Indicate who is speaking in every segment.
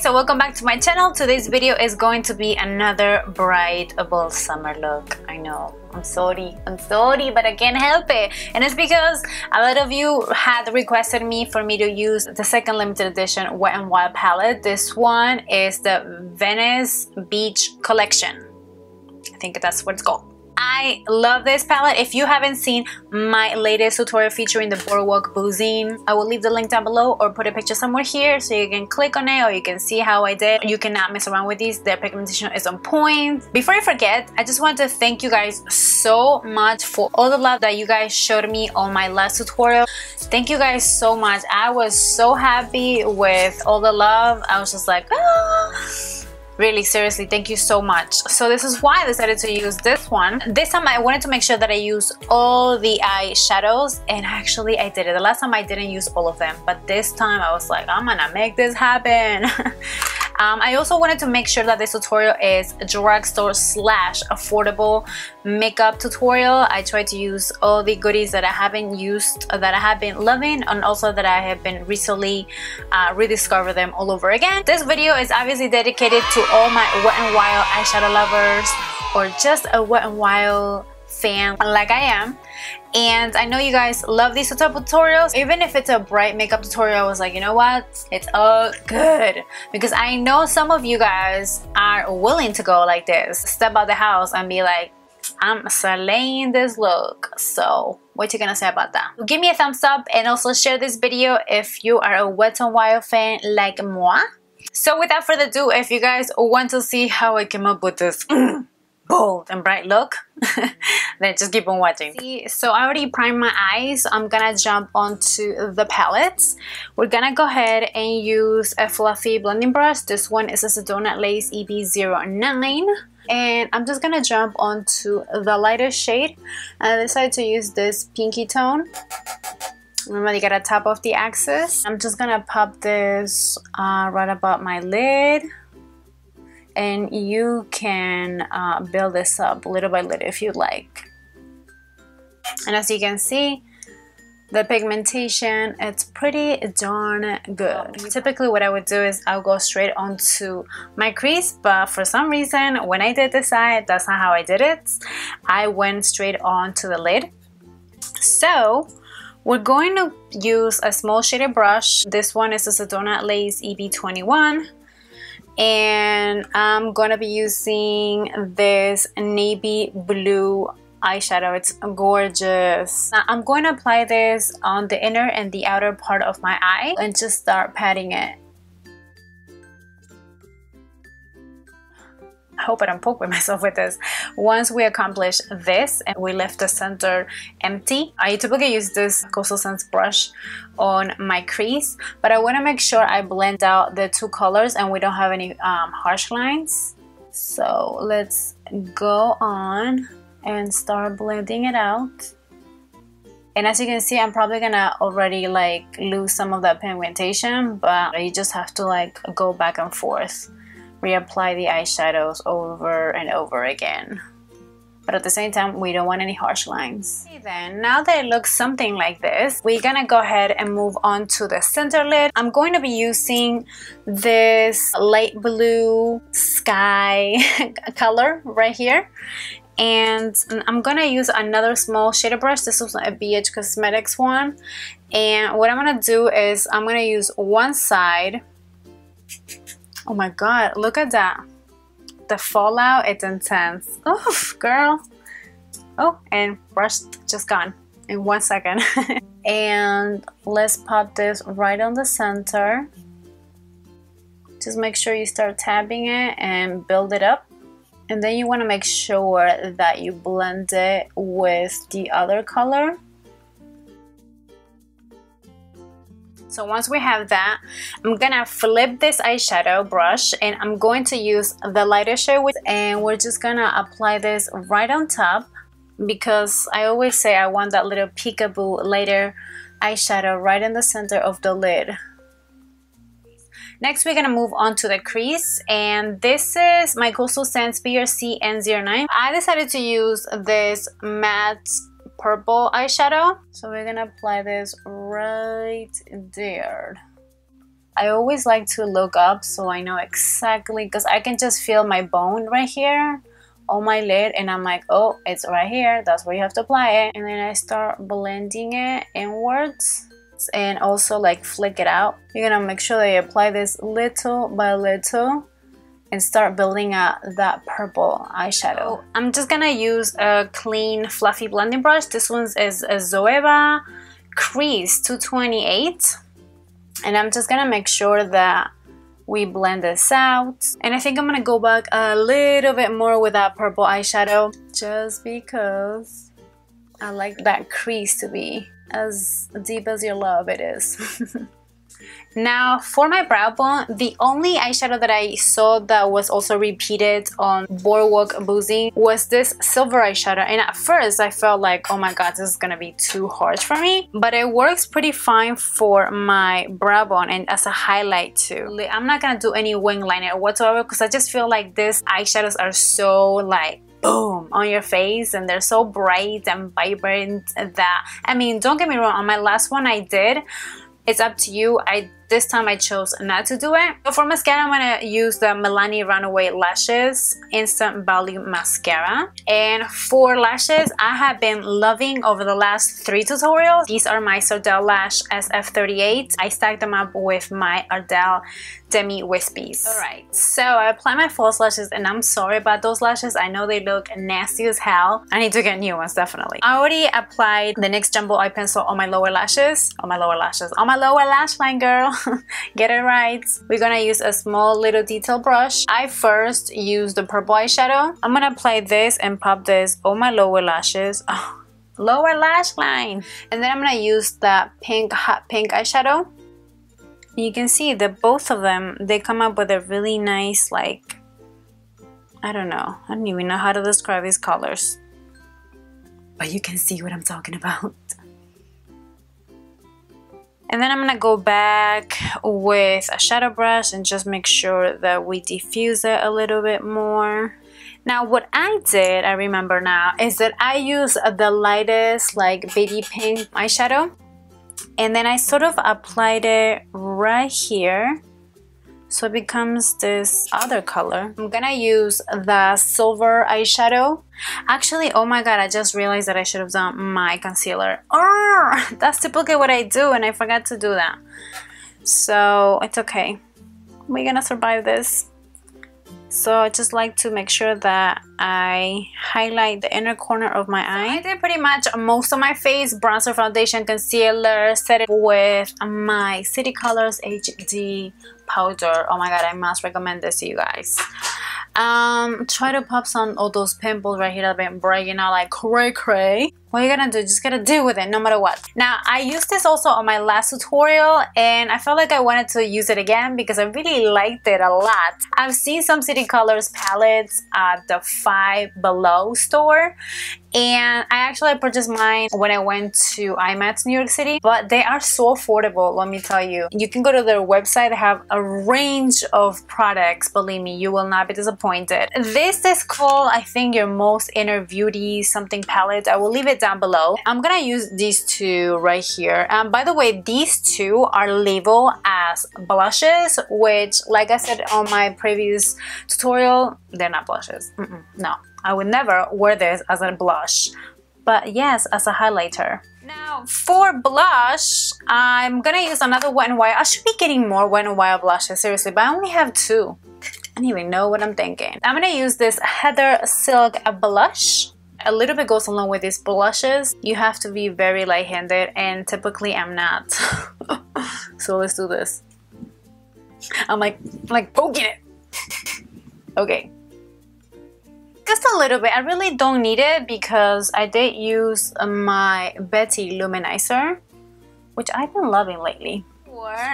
Speaker 1: so welcome back to my channel. Today's video is going to be another bright bold summer look. I know, I'm sorry, but I can't help it, and it's because a lot of you had requested me to use the second limited edition Wet n Wild palette. This one is the Venice Beach collection. I think that's what it's called. I love this palette. If you haven't seen my latest tutorial featuring the Boardwalk boozing, I will leave the link down below or put a picture somewhere here so you can click on it or you can see how I did. You cannot mess around with these. Their pigmentation is on point. Before I forget, I just want to thank you guys so much for all the love that you guys showed me on my last tutorial. Thank you guys so much. I was so happy with all the love. I was just like, really, seriously, thank you so much. So this is why I decided to use this one. This time I wanted to make sure that I use all the eyeshadows, and actually I did it. The last time I didn't use all of them, but this time I was like, I'm gonna make this happen. I also wanted to make sure that this tutorial is drugstore / affordable makeup tutorial. I tried to use all the goodies that I haven't used, that I have been loving, and also that I have been recently rediscover them all over again. This video is obviously dedicated to all my Wet n Wild eyeshadow lovers, or just a Wet n Wild fan like I am. And I know you guys love these type of tutorials. Even if it's a bright makeup tutorial, I was like, you know what, it's all good, because I know some of you guys are willing to go like this, step out the house and be like, I'm slaying this look. So what you gonna say about that? Give me a thumbs up and also share this video if you are a Wet n Wild fan like moi. So without further ado, if you guys want to see how I came up with this bold and bright look, then just keep on watching. See, so I already primed my eyes. I'm gonna jump onto the palettes. We're gonna go ahead and use a fluffy blending brush. This one is a Sedona Lace EB09, and I'm just gonna jump onto the lighter shade. I decided to use this pinky tone. Remember, you gotta top off the axis. I'm just gonna pop this right above my lid, and you can build this up little by little if you'd like. And as you can see, the pigmentation, it's pretty darn good. Typically what I would do is I'll go straight onto my crease, but for some reason when I did this eye, that's not how I did it. I went straight onto the lid. So we're going to use a small shaded brush. This one is a Sedona Lace EB21. And I'm going to be using this navy blue eyeshadow. It's gorgeous. Now, I'm going to apply this on the inner and the outer part of my eye and just start patting it. I hope I don't poke with myself with this. Once we accomplish this and we left the center empty, I typically use this Coastal Scents brush on my crease, but I want to make sure I blend out the two colors and we don't have any harsh lines. So let's go on and start blending it out. And as you can see, I'm probably gonna already like lose some of that pigmentation, but you just have to like go back and forth, reapply the eyeshadows over and over again. But at the same time, we don't want any harsh lines. Okay, then, now that it looks something like this, we're gonna go ahead and move on to the center lid. I'm going to be using this light blue sky color right here. And I'm gonna use another small shader brush. This is a BH Cosmetics one. And what I'm gonna do is I'm gonna use one side. Oh my god, look at that. The fallout, it's intense. Oof, girl. Oh, and brush just gone in 1 second. And let's pop this right on the center. Just make sure you start tapping it and build it up. And then you want to make sure that you blend it with the other color. So once we have that, I'm gonna flip this eyeshadow brush and I'm going to use the lighter shade, and we're just gonna apply this right on top, because I always say I want that little peekaboo lighter eyeshadow right in the center of the lid. Next, we're gonna move on to the crease, and this is my Coastal Scents BRC N09. I decided to use this matte purple eyeshadow, so we're gonna apply this right there. I always like to look up so I know exactly, because I can just feel my bone right here on my lid, and I'm like, oh, it's right here, that's where you have to apply it. And then I start blending it inwards and also like flick it out. You're gonna make sure that you apply this little by little and start building up that purple eyeshadow. I'm just gonna use a clean fluffy blending brush. This one is a Zoeva Crease 228, and I'm just gonna make sure that we blend this out. And I think I'm gonna go back a little bit more with that purple eyeshadow, just because I like that crease to be as deep as your love it is. Now for my brow bone, the only eyeshadow that I saw that was also repeated on Boardwalk Boozing was this silver eyeshadow, and at first I felt like, oh my god, this is gonna be too harsh for me, but it works pretty fine for my brow bone and as a highlight too. I'm not gonna do any wing liner whatsoever because I just feel like these eyeshadows are so like boom on your face, and they're so bright and vibrant that, I mean, don't get me wrong, on my last one I did. It's up to you. This time I chose not to do it. So for mascara, I'm gonna use the Milani Runaway Lashes Instant Volume Mascara. And for lashes, I have been loving over the last 3 tutorials. These are my Stardel Lash SF38. I stacked them up with my Ardell Demi Wispies. Alright, so I apply my false lashes, and I'm sorry about those lashes. I know they look nasty as hell. I need to get new ones, definitely. I already applied the NYX Jumbo Eye Pencil on my lower lashes. On my lower lash line, girl. Get it right. We're gonna use a small little detail brush. I first use the purple eyeshadow. I'm gonna apply this and pop this on my lower lashes. Oh, lower lash line. And then I'm gonna use that pink, hot pink eyeshadow. You can see that both of them, they come up with a really nice, like, I don't even know how to describe these colors, but you can see what I'm talking about. And then I'm gonna go back with a shadow brush and just make sure that we diffuse it a little bit more. Now what I did, I remember now, is that I used the lightest like baby pink eyeshadow, and then I sort of applied it right here so it becomes this other color. I'm gonna use the silver eyeshadow. Actually, oh my god, I just realized that I should have done my concealer. Oh, that's typically what I do, and I forgot to do that. So it's okay. We're gonna survive this. So I just like to make sure that I highlight the inner corner of my eye. I did pretty much most of my face, bronzer, foundation, concealer, set it with my City Colors HD powder. Oh my god, I must recommend this to you guys. Try to pop some of those pimples right here that have been breaking out like cray. What you're gonna do, just gotta deal with it no matter what. Now, I used this also on my last tutorial, and I felt like I wanted to use it again because I really liked it a lot. I've seen some City Colors palettes at the Five Below store, and I actually purchased mine when I went to IMAX New York City, but they are so affordable, let me tell you. You can go to their website, they have a range of products, believe me, you will not be disappointed. This is called, I think, Your Most Inner Beauty something palette. I will leave it down below. I'm gonna use these two right here. By the way, these two are labeled as blushes, which, like I said on my previous tutorial, they're not blushes. No, I would never wear this as a blush, but yes, as a highlighter. Now for blush, I'm gonna use another Wet n Wild. I should be getting more Wet n Wild blushes, seriously, but I only have 2. I don't even know what I'm thinking. I'm gonna use this Heather Silk blush. A little bit goes along with these blushes. You have to be very light-handed, and typically I'm not. So let's do this. I'm like poking it. Okay. Just a little bit. I really don't need it because I did use my Betty Luminizer, which I've been loving lately.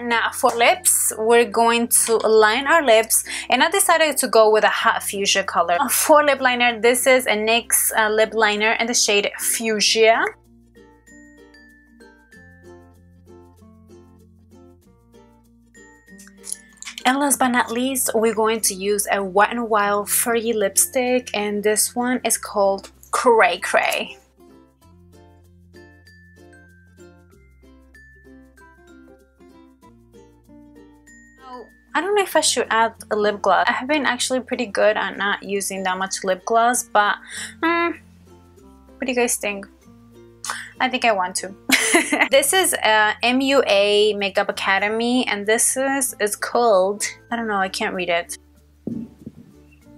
Speaker 1: Now for lips, we're going to line our lips, and I decided to go with a hot fuchsia color. For lip liner, this is a NYX lip liner in the shade Fuchsia. And last but not least, we're going to use a Wet n Wild Fergie lipstick, and this one is called Cray. I don't know if I should add a lip gloss. I have been actually pretty good at not using that much lip gloss, but what do you guys think? I think I want to. This is MUA Makeup Academy, and this is called, I don't know, I can't read it.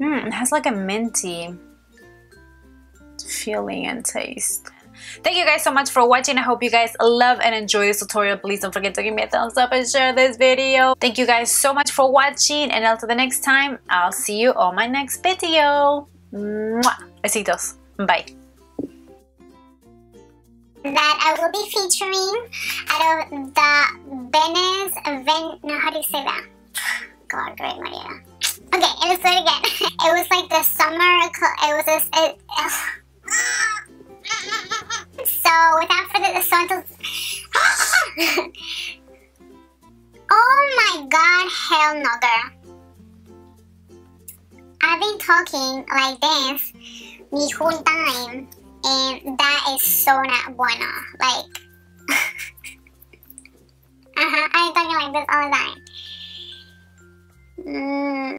Speaker 1: It has like a minty feeling and taste. Thank you guys so much for watching. I hope you guys love and enjoy this tutorial. Please don't forget to give me a thumbs up and share this video. Thank you guys so much for watching, and until the next time, I'll see you on my next video. Mwah. Besitos. Bye.
Speaker 2: That I will be featuring out of the no, how do you say that? God, great Mariela. Okay, let's do it again. It was like the summer, it was this, so without further ado, oh my god, hell no, girl. I've been talking like this the whole time, and that is so not bueno. Like, I've been talking like this all the time.